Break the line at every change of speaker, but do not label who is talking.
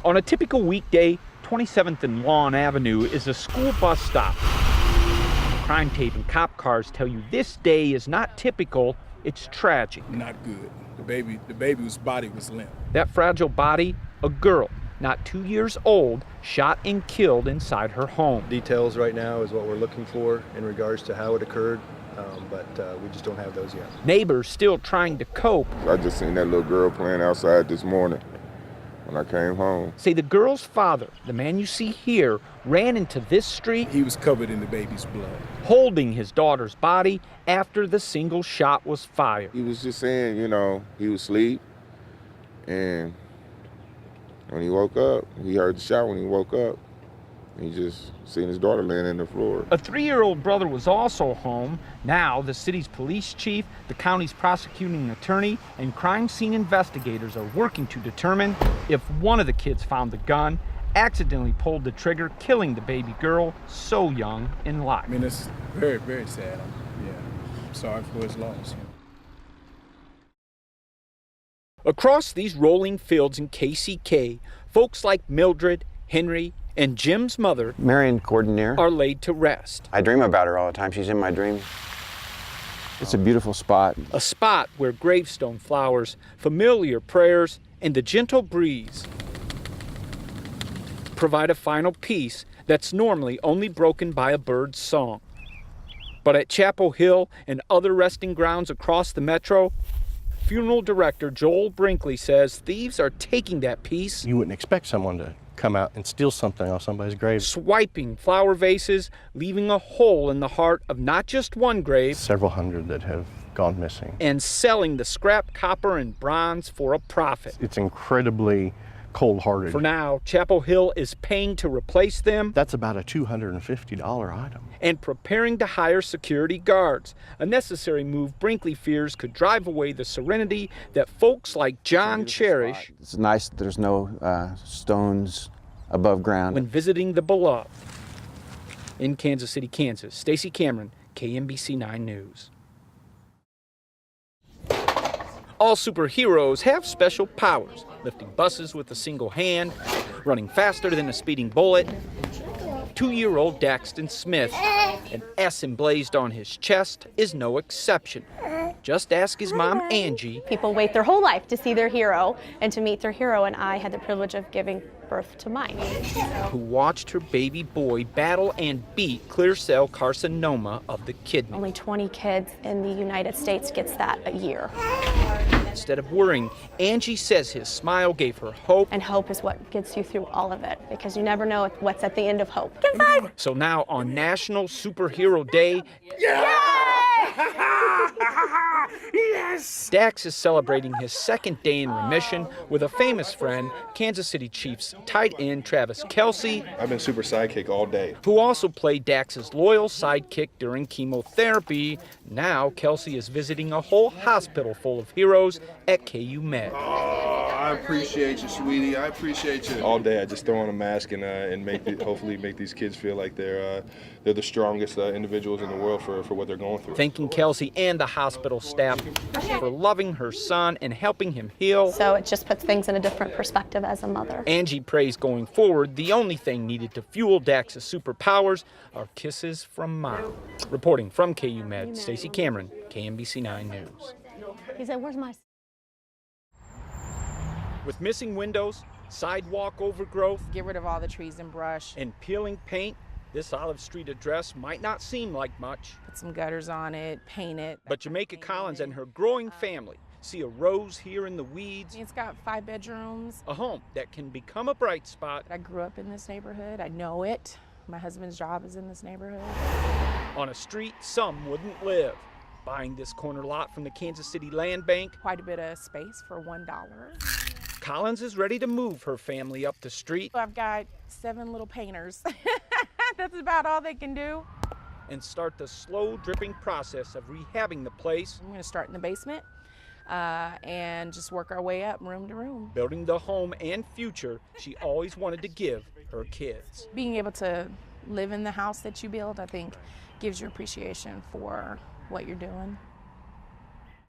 On a typical weekday, 27th and Lawn Avenue is a school bus stop. Crime tape and cop cars tell you this day is not typical, it's tragic.
Not good. The baby's body was limp.
That fragile body, a girl, not 2 years old, shot and killed inside her home.
Details right now is what we're looking for in regards to how it occurred, but we just don't have those yet.
Neighbors still trying to cope.
I just seen that little girl playing outside this morning when I came home.
Say the girl's father, the man you see here, ran into this street.
He was covered in the baby's blood,
holding his daughter's body after the single shot was fired.
He was just saying, he was asleep, and when he woke up, he heard the shot when he woke up. He just seen his daughter laying in the floor.
A 3-year-old brother was also home. Now, the city's police chief, the county's prosecuting attorney, and crime scene investigators are working to determine if one of the kids found the gun, accidentally pulled the trigger, killing the baby girl so young in life.
I mean, it's very, very sad. I'm sorry for his loss.
Across these rolling fields in KCK, folks like Mildred, Henry, and Jim's mother,
Marion Cordonier,
are laid to rest.
I dream about her all the time. She's in my dreams. It's a beautiful spot.
A spot where gravestone flowers, familiar prayers, and the gentle breeze provide a final peace that's normally only broken by a bird's song. But at Chapel Hill and other resting grounds across the metro, funeral director Joel Brinkley says thieves are taking that peace.
You wouldn't expect someone to come out and steal something off somebody's grave.
Swiping flower vases, leaving a hole in the heart of not just one grave.
Several hundred that have gone missing.
And selling the scrap copper and bronze for a profit.
It's incredibly cold-hearted.
For now, Chapel Hill is paying to replace them.
That's about a $250 item.
And preparing to hire security guards, a necessary move Brinkley fears could drive away the serenity that folks like John cherish.
It's nice that there's no stones above ground.
When visiting the beloved. In Kansas City, Kansas, Stacey Cameron, KMBC 9 News. All superheroes have special powers, lifting buses with a single hand, running faster than a speeding bullet. 2-year-old Daxton Smith, an S emblazed on his chest, is no exception. Just ask his mom, Angie.
People wait their whole life to see their hero and to meet their hero, and I had the privilege of giving birth to mine.
Who watched her baby boy battle and beat clear cell carcinoma of the kidney.
Only 20 kids in the United States gets that a year.
Instead of worrying, Angie says his smile gave her hope.
And hope is what gets you through all of it, because you never know what's at the end of hope.
So now on National Superhero Day, yes! Dax is celebrating his second day in remission with a famous friend, Kansas City Chiefs tight end Travis Kelce.
I've been super sidekick all day.
Who also played Dax's loyal sidekick during chemotherapy. Now Kelce is visiting a whole hospital full of heroes at KU Med.
Oh, I appreciate you, sweetie. I appreciate you.
All day I just throw on a mask and hopefully make these kids feel like they're the strongest individuals in the world for what they're going through.
Thanking Kelce and the hospital staff for loving her son and helping him heal.
So it just puts things in a different perspective as a mother.
Angie prays going forward, the only thing needed to fuel Dax's superpowers are kisses from Mom. Reporting from KU Med, Stacey Cameron, KMBC 9 News.
He said, "Where's my..."
With missing windows, sidewalk overgrowth,
get rid of all the trees and brush,
and peeling paint, this Olive Street address might not seem like much.
Put some gutters on it, paint it.
But Jamaica Collins and her growing family see a rose here in the weeds.
It's got 5 bedrooms.
A home that can become a bright spot.
I grew up in this neighborhood. I know it. My husband's job is in this neighborhood.
On a street some wouldn't live. Buying this corner lot from the Kansas City Land Bank.
Quite a bit of space for $1.
Collins is ready to move her family up the street.
I've got 7 little painters. That's about all they can do.
And start the slow dripping process of rehabbing the place.
I'm going to start in the basement and just work our way up room to room.
Building the home and future she always wanted to give her kids.
Being able to live in the house that you build, I think, gives you appreciation for what you're doing.